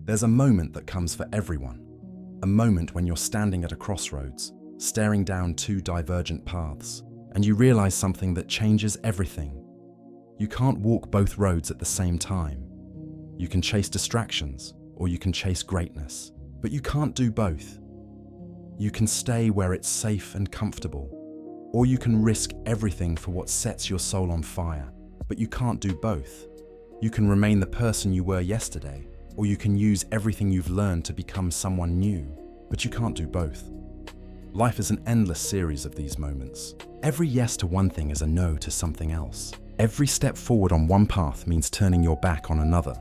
There's a moment that comes for everyone. A moment when you're standing at a crossroads, staring down two divergent paths, and you realize something that changes everything. You can't walk both roads at the same time. You can chase distractions, or you can chase greatness, but you can't do both. You can stay where it's safe and comfortable, or you can risk everything for what sets your soul on fire, but you can't do both. You can remain the person you were yesterday, or you can use everything you've learned to become someone new, but you can't do both. Life is an endless series of these moments. Every yes to one thing is a no to something else. Every step forward on one path means turning your back on another.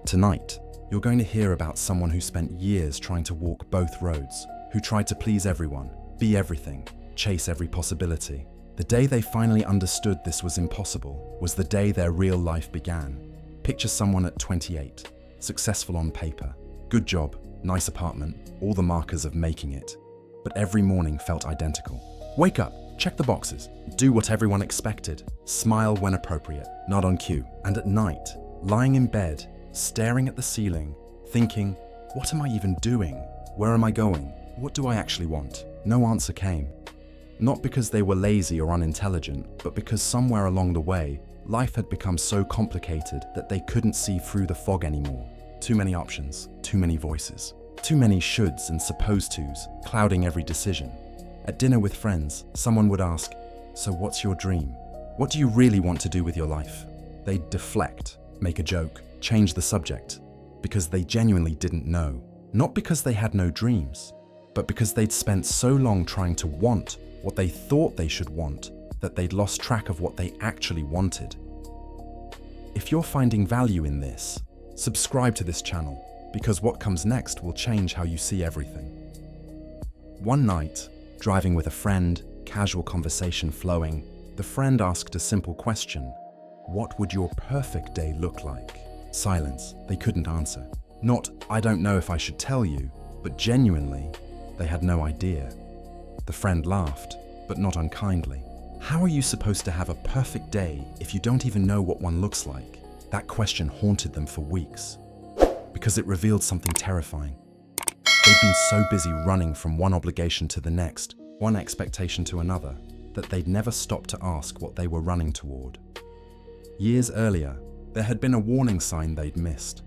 Tonight, you're going to hear about someone who spent years trying to walk both roads, who tried to please everyone, be everything, chase every possibility. The day they finally understood this was impossible was the day their real life began. Picture someone at 28, successful on paper, good job, nice apartment, all the markers of making it. But every morning felt identical. Wake up, check the boxes, do what everyone expected, smile when appropriate, not on cue. And at night, lying in bed, staring at the ceiling, thinking, what am I even doing? Where am I going? What do I actually want? No answer came. Not because they were lazy or unintelligent, but because somewhere along the way, life had become so complicated that they couldn't see through the fog anymore. Too many options, too many voices, too many shoulds and supposed tos, clouding every decision. At dinner with friends, someone would ask, so what's your dream? What do you really want to do with your life? They'd deflect, make a joke, change the subject, because they genuinely didn't know. Not because they had no dreams, but because they'd spent so long trying to want what they thought they should want that they'd lost track of what they actually wanted. If you're finding value in this, subscribe to this channel, because what comes next will change how you see everything. One night, driving with a friend, casual conversation flowing, the friend asked a simple question. What would your perfect day look like? Silence. They couldn't answer. Not, I don't know if I should tell you, but genuinely, they had no idea. The friend laughed, but not unkindly. How are you supposed to have a perfect day if you don't even know what one looks like? That question haunted them for weeks, because it revealed something terrifying. They'd been so busy running from one obligation to the next, one expectation to another, that they'd never stopped to ask what they were running toward. Years earlier, there had been a warning sign they'd missed.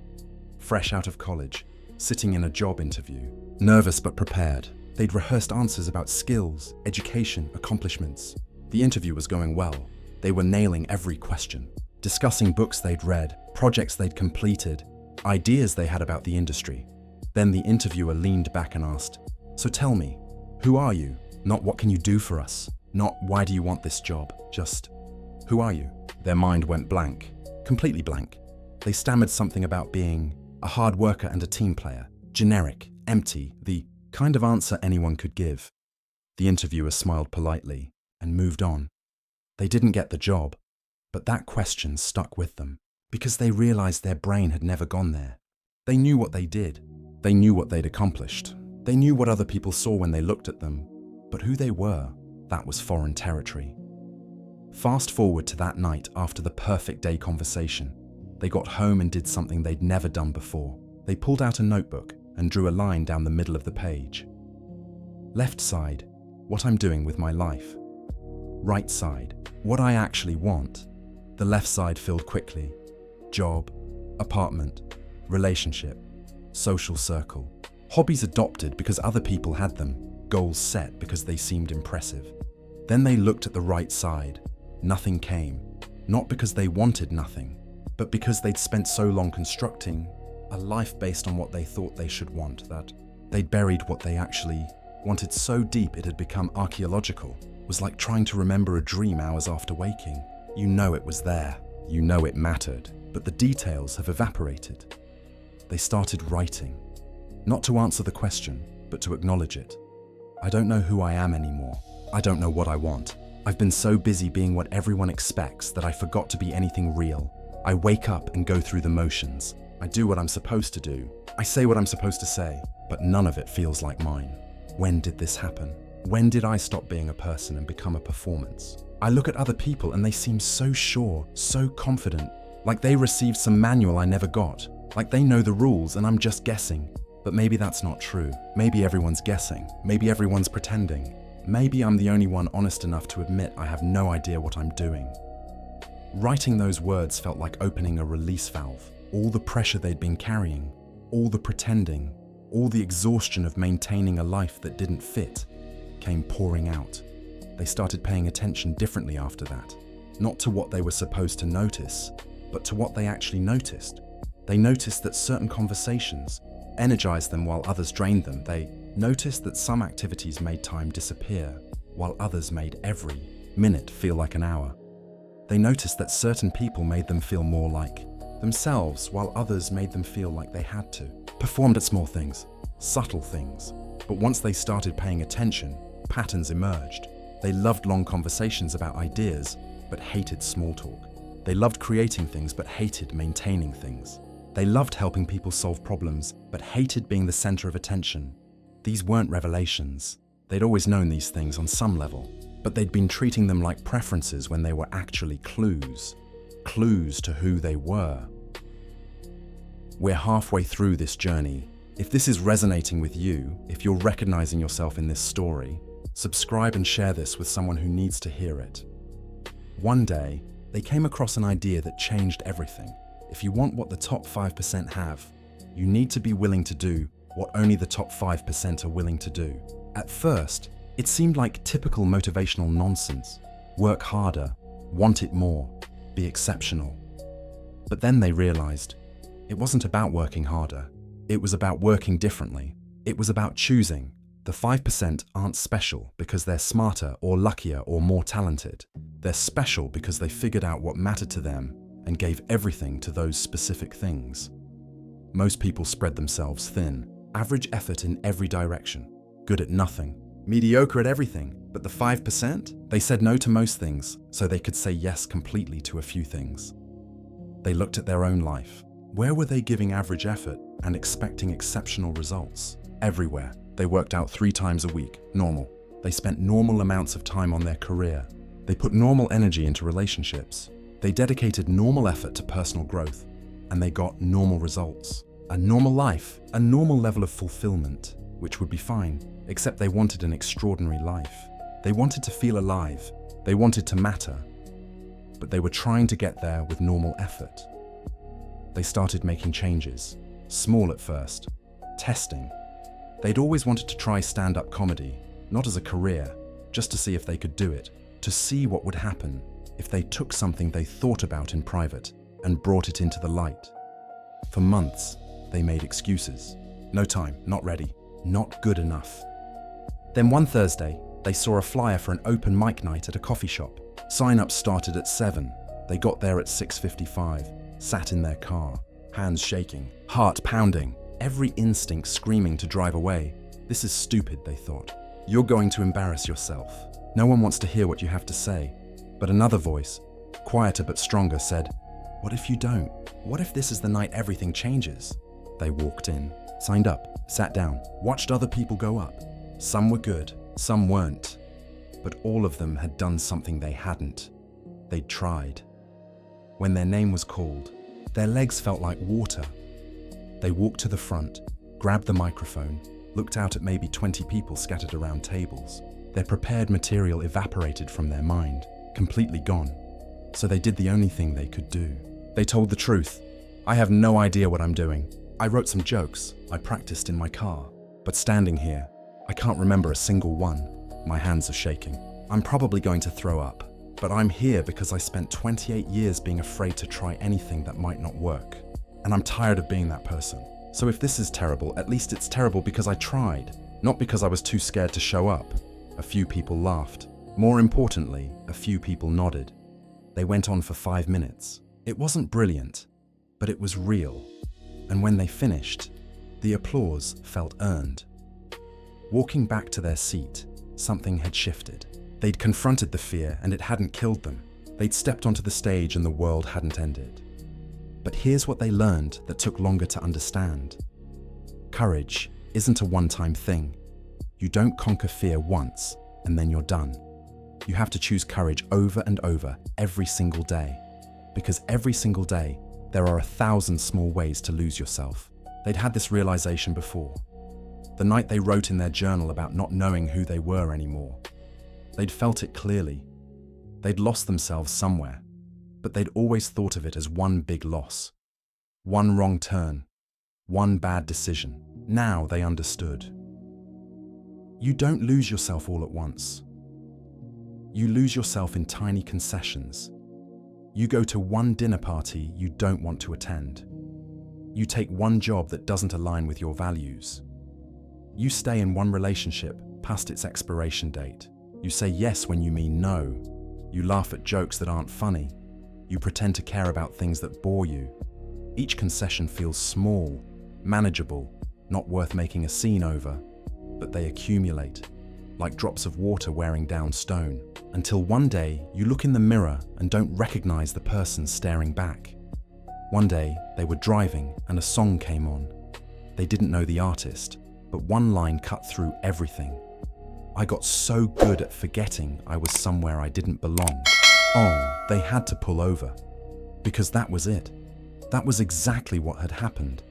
Fresh out of college, sitting in a job interview, nervous but prepared, they'd rehearsed answers about skills, education, accomplishments. The interview was going well. They were nailing every question, discussing books they'd read, projects they'd completed, ideas they had about the industry. Then the interviewer leaned back and asked, so tell me, who are you? Not what can you do for us? Not why do you want this job? Just, who are you? Their mind went blank, completely blank. They stammered something about being a hard worker and a team player, generic, empty, the kind of answer anyone could give. The interviewer smiled politely and moved on. They didn't get the job, but that question stuck with them because they realized their brain had never gone there. They knew what they did. They knew what they'd accomplished. They knew what other people saw when they looked at them, but who they were, that was foreign territory. Fast forward to that night after the perfect day conversation. They got home and did something they'd never done before. They pulled out a notebook and drew a line down the middle of the page. Left side, what I'm doing with my life. Right side, what I actually want. The left side filled quickly. Job, apartment, relationship, social circle. Hobbies adopted because other people had them. Goals set because they seemed impressive. Then they looked at the right side. Nothing came. Not because they wanted nothing, but because they'd spent so long constructing a life based on what they thought they should want that they'd buried what they actually wanted so deep it had become archaeological. It was like trying to remember a dream hours after waking. You know it was there. You know it mattered, but the details have evaporated. They started writing, not to answer the question, but to acknowledge it. I don't know who I am anymore. I don't know what I want. I've been so busy being what everyone expects that I forgot to be anything real. I wake up and go through the motions. I do what I'm supposed to do. I say what I'm supposed to say, but none of it feels like mine. When did this happen? When did I stop being a person and become a performance? I look at other people and they seem so sure, so confident, like they received some manual I never got. Like they know the rules and I'm just guessing. But maybe that's not true. Maybe everyone's guessing. Maybe everyone's pretending. Maybe I'm the only one honest enough to admit I have no idea what I'm doing. Writing those words felt like opening a release valve. All the pressure they'd been carrying, all the pretending, all the exhaustion of maintaining a life that didn't fit, came pouring out. They started paying attention differently after that. Not to what they were supposed to notice, but to what they actually noticed. They noticed that certain conversations energized them while others drained them. They noticed that some activities made time disappear, while others made every minute feel like an hour. They noticed that certain people made them feel more like themselves, while others made them feel like they had to. Performed at small things, subtle things. But once they started paying attention, patterns emerged. They loved long conversations about ideas, but hated small talk. They loved creating things, but hated maintaining things. They loved helping people solve problems, but hated being the center of attention. These weren't revelations. They'd always known these things on some level, but they'd been treating them like preferences when they were actually clues. Clues to who they were. We're halfway through this journey. If this is resonating with you, if you're recognizing yourself in this story, subscribe and share this with someone who needs to hear it. One day, they came across an idea that changed everything. If you want what the top 5% have, you need to be willing to do what only the top 5% are willing to do. At first, it seemed like typical motivational nonsense. Work harder, want it more, be exceptional. But then they realized it wasn't about working harder. It was about working differently. It was about choosing. The 5% aren't special because they're smarter or luckier or more talented. They're special because they figured out what mattered to them and gave everything to those specific things. Most people spread themselves thin, average effort in every direction, good at nothing, mediocre at everything. But the 5%? They said no to most things so they could say yes completely to a few things. They looked at their own life. Where were they giving average effort and expecting exceptional results? Everywhere. They worked out 3 times a week, normal. They spent normal amounts of time on their career. They put normal energy into relationships. They dedicated normal effort to personal growth, and they got normal results. A normal life, a normal level of fulfillment, which would be fine, except they wanted an extraordinary life. They wanted to feel alive. They wanted to matter. But they were trying to get there with normal effort. They started making changes, small at first, testing. They'd always wanted to try stand-up comedy, not as a career, just to see if they could do it, to see what would happen if they took something they thought about in private and brought it into the light. For months, they made excuses. No time, not ready, not good enough. Then one Thursday, they saw a flyer for an open mic night at a coffee shop. Sign-ups started at 7. They got there at 6:55, sat in their car, hands shaking, heart pounding, every instinct screaming to drive away. This is stupid, they thought. You're going to embarrass yourself. No one wants to hear what you have to say. But another voice, quieter but stronger, said, "What if you don't? What if this is the night everything changes?" They walked in, signed up, sat down, watched other people go up. Some were good, some weren't. But all of them had done something they hadn't. They'd tried. When their name was called, their legs felt like water. They walked to the front, grabbed the microphone, looked out at maybe 20 people scattered around tables. Their prepared material evaporated from their mind, completely gone. So they did the only thing they could do. They told the truth. I have no idea what I'm doing. I wrote some jokes. I practiced in my car. But standing here, I can't remember a single one. My hands are shaking. I'm probably going to throw up. But I'm here because I spent 28 years being afraid to try anything that might not work. And I'm tired of being that person. So if this is terrible, at least it's terrible because I tried, not because I was too scared to show up. A few people laughed. More importantly, a few people nodded. They went on for 5 minutes. It wasn't brilliant, but it was real. And when they finished, the applause felt earned. Walking back to their seat, something had shifted. They'd confronted the fear and it hadn't killed them. They'd stepped onto the stage and the world hadn't ended. But here's what they learned that took longer to understand. Courage isn't a one-time thing. You don't conquer fear once and then you're done. You have to choose courage over and over every single day. Because every single day, There are 1,000 small ways to lose yourself. They'd had this realization before. The night they wrote in their journal about not knowing who they were anymore. They'd felt it clearly. They'd lost themselves somewhere, but they'd always thought of it as one big loss. One wrong turn. One bad decision. Now they understood. You don't lose yourself all at once. You lose yourself in tiny concessions. You go to one dinner party you don't want to attend. You take one job that doesn't align with your values. You stay in one relationship past its expiration date. You say yes when you mean no. You laugh at jokes that aren't funny. You pretend to care about things that bore you. Each concession feels small, manageable, not worth making a scene over, but they accumulate, like drops of water wearing down stone, until one day you look in the mirror and don't recognize the person staring back. One day they were driving and a song came on. They didn't know the artist, but one line cut through everything. I got so good at forgetting I was somewhere I didn't belong. Oh, they had to pull over. Because that was it. That was exactly what had happened.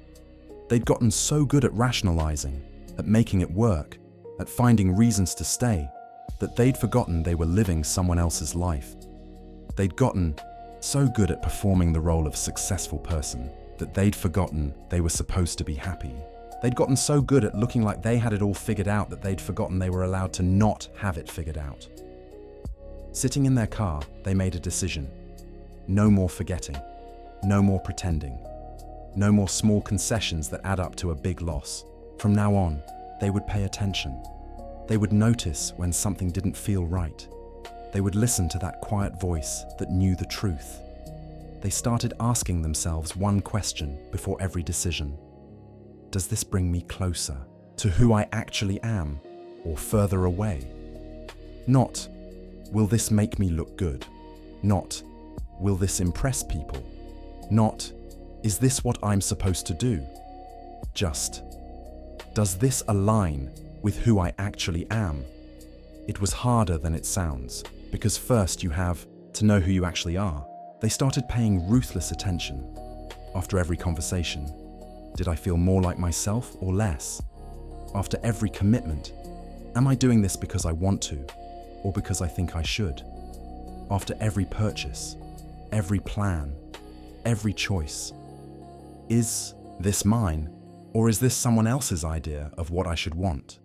They'd gotten so good at rationalizing, at making it work, at finding reasons to stay, that they'd forgotten they were living someone else's life. They'd gotten so good at performing the role of successful person that they'd forgotten they were supposed to be happy. They'd gotten so good at looking like they had it all figured out that they'd forgotten they were allowed to not have it figured out. Sitting in their car, they made a decision. No more forgetting. No more pretending. No more small concessions that add up to a big loss. From now on, they would pay attention. They would notice when something didn't feel right. They would listen to that quiet voice that knew the truth. They started asking themselves one question before every decision. Does this bring me closer to who I actually am, or further away? Not, will this make me look good? Not, will this impress people? Not, is this what I'm supposed to do? Just, does this align with who I actually am? It was harder than it sounds, because first you have to know who you actually are. They started paying ruthless attention. After every conversation, did I feel more like myself or less? After every commitment, am I doing this because I want to, or because I think I should? After every purchase, every plan, every choice, is this mine, or is this someone else's idea of what I should want?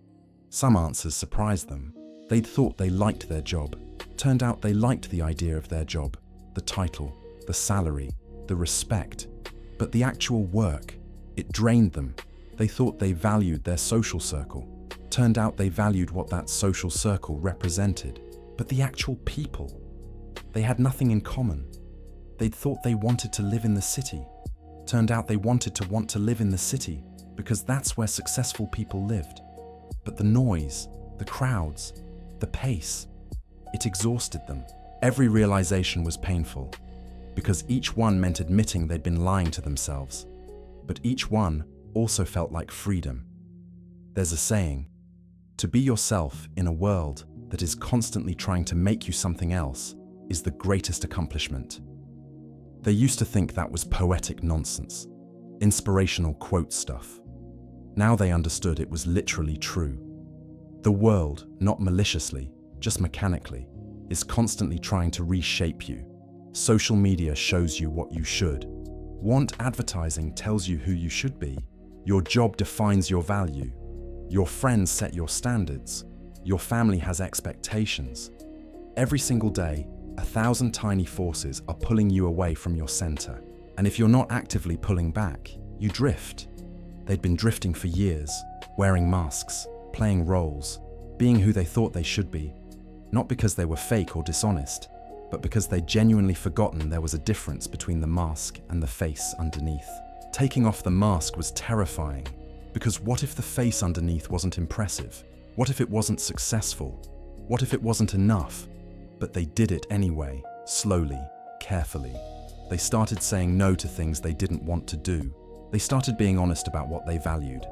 Some answers surprised them. They'd thought they liked their job. Turned out they liked the idea of their job, the title, the salary, the respect. But the actual work, it drained them. They thought they valued their social circle. Turned out they valued what that social circle represented. But the actual people, they had nothing in common. They'd thought they wanted to live in the city. Turned out they wanted to live in the city because that's where successful people lived. But the noise, the crowds, the pace, it exhausted them. Every realization was painful because each one meant admitting they'd been lying to themselves. But each one also felt like freedom. There's a saying, to be yourself in a world that is constantly trying to make you something else is the greatest accomplishment. They used to think that was poetic nonsense, inspirational quote stuff. Now they understood it was literally true. The world, not maliciously, just mechanically, is constantly trying to reshape you. Social media shows you what you should. Want advertising tells you who you should be. Your job defines your value. Your friends set your standards. Your family has expectations. Every single day, 1,000 tiny forces are pulling you away from your center. And if you're not actively pulling back, you drift. They'd been drifting for years, wearing masks, playing roles, being who they thought they should be, not because they were fake or dishonest, but because they'd genuinely forgotten there was a difference between the mask and the face underneath. Taking off the mask was terrifying, because what if the face underneath wasn't impressive? What if it wasn't successful? What if it wasn't enough? But they did it anyway, slowly, carefully. They started saying no to things they didn't want to do. They started being honest about what they valued.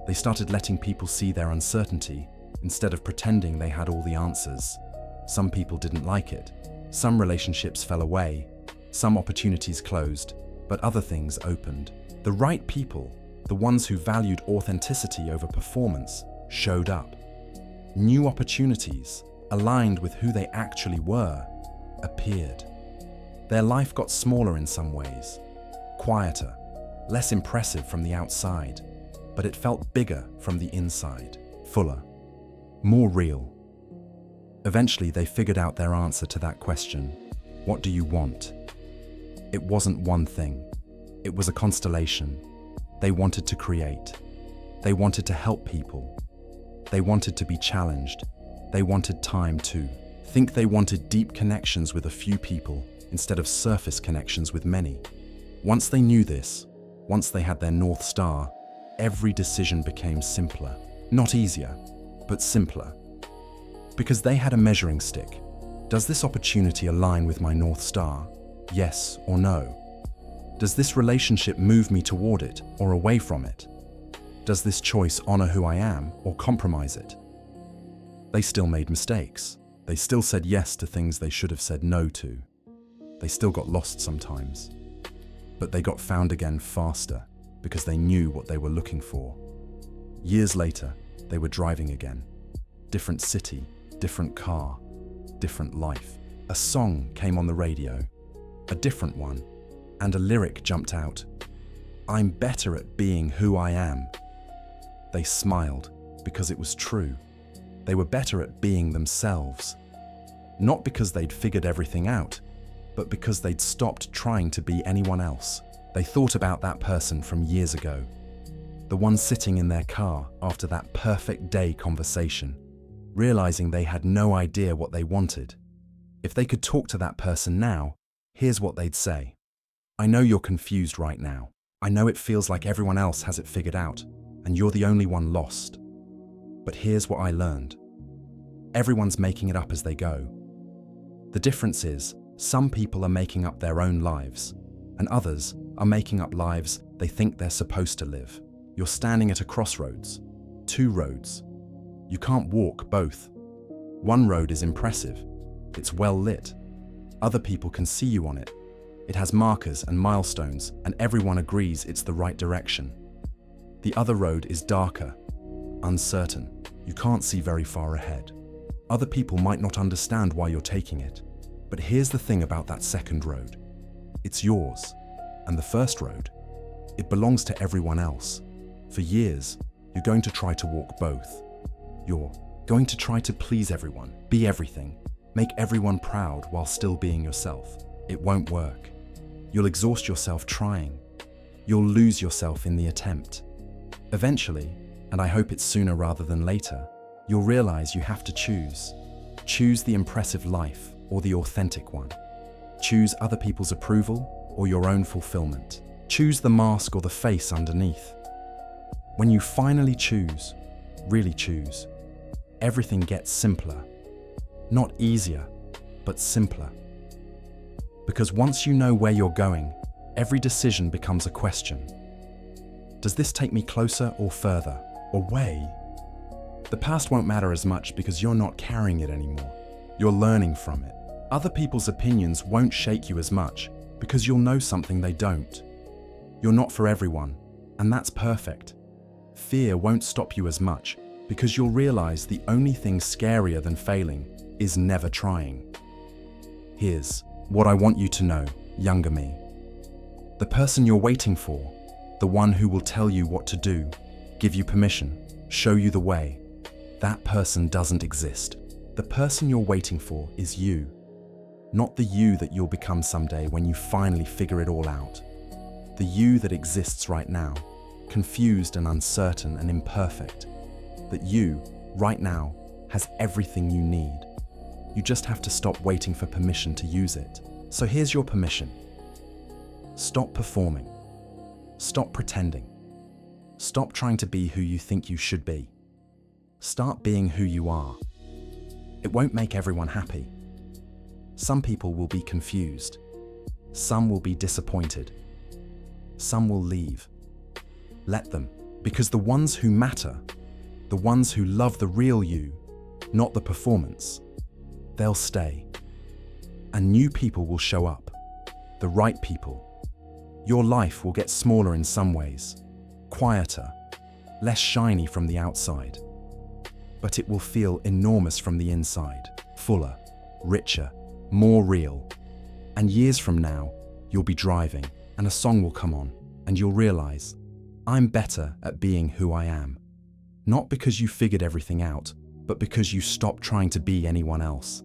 They started letting people see their uncertainty instead of pretending they had all the answers. Some people didn't like it. Some relationships fell away. Some opportunities closed. but other things opened. The right people, the ones who valued authenticity over performance, showed up. New opportunities, aligned with who they actually were, appeared. Their life got smaller in some ways, quieter, less impressive from the outside, but it felt bigger from the inside, fuller, more real. Eventually, they figured out their answer to that question: what do you want? It wasn't one thing. It was a constellation. They wanted to create. They wanted to help people. They wanted to be challenged. They wanted time too. Think they wanted deep connections with a few people instead of surface connections with many. Once they knew this, once they had their North Star, every decision became simpler. Not easier, but simpler. Because they had a measuring stick. Does this opportunity align with my North Star? Yes or no? Does this relationship move me toward it or away from it? Does this choice honor who I am or compromise it? They still made mistakes. They still said yes to things they should have said no to. They still got lost sometimes. But they got found again faster because they knew what they were looking for. Years later, they were driving again. Different city, different car, different life. A song came on the radio, a different one, and a lyric jumped out. I'm better at being who I am. They smiled because it was true. They were better at being themselves. Not because they'd figured everything out, but because they'd stopped trying to be anyone else. They thought about that person from years ago, the one sitting in their car after that perfect day conversation, realizing they had no idea what they wanted. If they could talk to that person now, here's what they'd say. I know you're confused right now. I know it feels like everyone else has it figured out, and you're the only one lost. But here's what I learned. Everyone's making it up as they go. The difference is, some people are making up their own lives, and others are making up lives they think they're supposed to live. You're standing at a crossroads, two roads. You can't walk both. One road is impressive. It's well lit. Other people can see you on it. It has markers and milestones, and everyone agrees it's the right direction. The other road is darker, uncertain. You can't see very far ahead. Other people might not understand why you're taking it. But here's the thing about that second road. It's yours. And the first road, it belongs to everyone else. For years, you're going to try to walk both. You're going to try to please everyone, be everything, make everyone proud while still being yourself. It won't work. You'll exhaust yourself trying. You'll lose yourself in the attempt. Eventually, and I hope it's sooner rather than later, you'll realize you have to choose. Choose the impressive life or the authentic one. Choose other people's approval or your own fulfillment. Choose the mask or the face underneath. When you finally choose, really choose, everything gets simpler. Not easier, but simpler. Because once you know where you're going, every decision becomes a question. Does this take me closer or further, away? The past won't matter as much because you're not carrying it anymore. You're learning from it. Other people's opinions won't shake you as much because you'll know something they don't. You're not for everyone, and that's perfect. Fear won't stop you as much because you'll realize the only thing scarier than failing is never trying. Here's what I want you to know, younger me. The person you're waiting for, the one who will tell you what to do, give you permission, show you the way, that person doesn't exist. The person you're waiting for is you, not the you that you'll become someday when you finally figure it all out. The you that exists right now, confused and uncertain and imperfect. That you, right now, has everything you need. You just have to stop waiting for permission to use it. So here's your permission. Stop performing. Stop pretending. Stop trying to be who you think you should be. Start being who you are. It won't make everyone happy. Some people will be confused. Some will be disappointed. Some will leave. Let them, because the ones who matter, the ones who love the real you, not the performance, they'll stay. And new people will show up, the right people, Your life will get smaller in some ways, quieter, less shiny from the outside. But it will feel enormous from the inside, fuller, richer, more real. And years from now, you'll be driving and a song will come on and you'll realize, I'm better at being who I am. Not because you figured everything out, but because you stopped trying to be anyone else.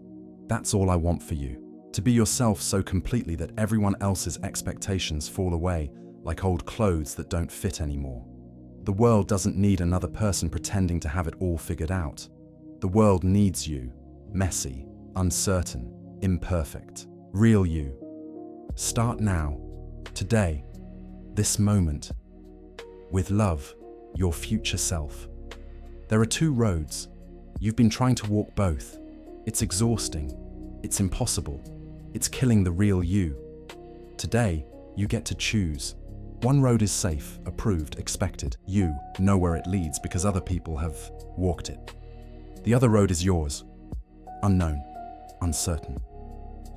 That's all I want for you. To be yourself so completely that everyone else's expectations fall away like old clothes that don't fit anymore. The world doesn't need another person pretending to have it all figured out. The world needs you, messy, uncertain, imperfect, real you. Start now, today, this moment. With love, your future self. There are two roads. You've been trying to walk both. It's exhausting. It's impossible. It's killing the real you. Today, you get to choose. One road is safe, approved, expected. You know where it leads because other people have walked it. The other road is yours. Unknown, uncertain,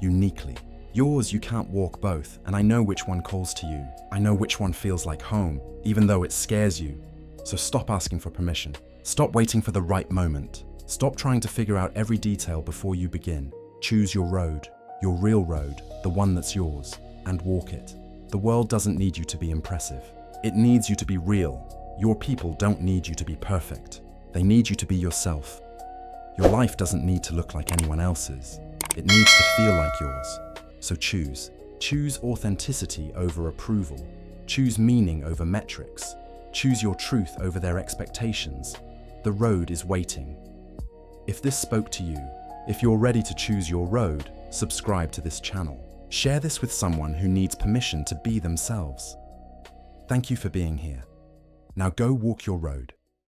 uniquely. Yours, you can't walk both, and I know which one calls to you. I know which one feels like home, even though it scares you. So stop asking for permission. Stop waiting for the right moment. Stop trying to figure out every detail before you begin. Choose your road, your real road, the one that's yours, and walk it. The world doesn't need you to be impressive. It needs you to be real. Your people don't need you to be perfect. They need you to be yourself. Your life doesn't need to look like anyone else's. It needs to feel like yours. So choose. Choose authenticity over approval. Choose meaning over metrics. Choose your truth over their expectations. The road is waiting. If this spoke to you, if you're ready to choose your road, subscribe to this channel. Share this with someone who needs permission to be themselves. Thank you for being here. Now go walk your road.